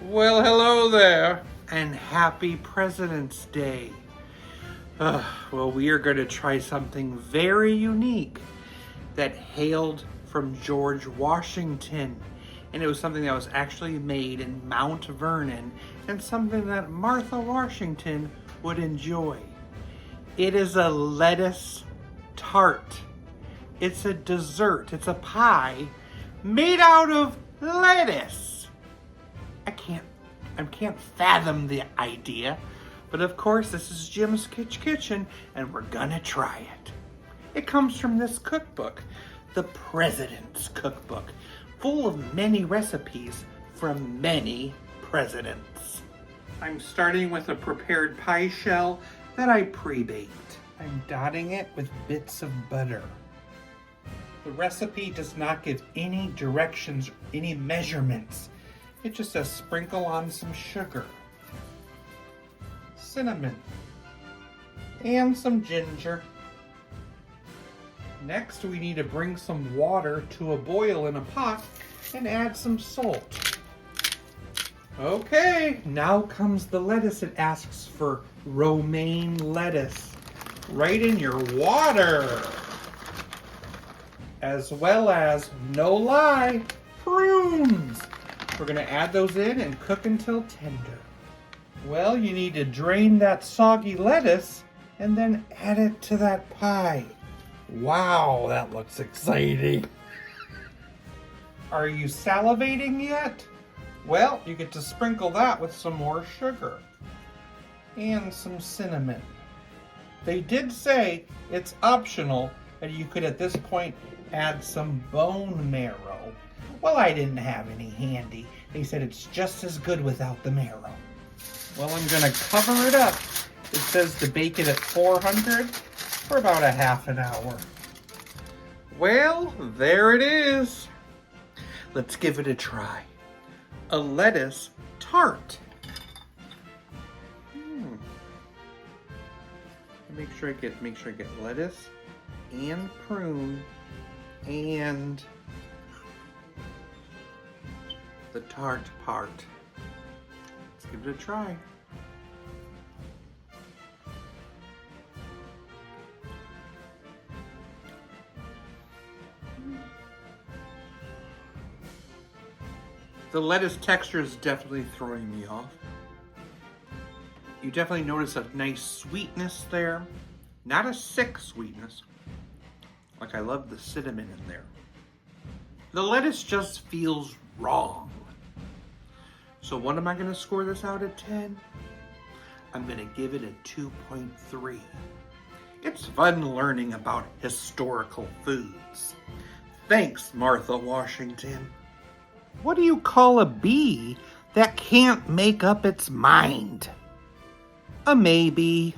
Well, hello there, and happy President's Day. Well, we are going to try something very unique that hailed from George Washington. And it was something that was actually made in Mount Vernon, and something that Martha Washington would enjoy. It is a lettuce tart. It's a dessert. It's a pie made out of lettuce. I can't fathom the idea, but of course this is Jim's Kitchen, and we're gonna try it. It comes from this cookbook, the President's Cookbook, full of many recipes from many presidents. I'm starting with a prepared pie shell that I pre-baked. I'm dotting it with bits of butter. The recipe does not give any directions, any measurements. It just says sprinkle on some sugar, cinnamon, and some ginger. Next, we need to bring some water to a boil in a pot and add some salt. Okay, now comes the lettuce. It asks for romaine lettuce right in your water, as well as, no lie, prunes. We're going to add those in and cook until tender. Well, you need to drain that soggy lettuce and then add it to that pie. Wow, that looks exciting. Are you salivating yet? Well, you get to sprinkle that with some more sugar and some cinnamon. They did say it's optional, and you could at this point add some bone marrow. Well, I didn't have any handy. They said it's just as good without the marrow. Well, I'm gonna cover it up. It says to bake it at 400 for about a half an hour. Well, there it is. Let's give it a try. A lettuce tart. Make sure I get lettuce and prune and the tart part. Let's give it a try. The lettuce texture is definitely throwing me off. You definitely notice a nice sweetness there. Not a sick sweetness. Like, I love the cinnamon in there. The lettuce just feels wrong. So what am I going to score this out of 10? I'm going to give it a 2.3. It's fun learning about historical foods. Thanks, Martha Washington. What do you call a bee that can't make up its mind? A maybe.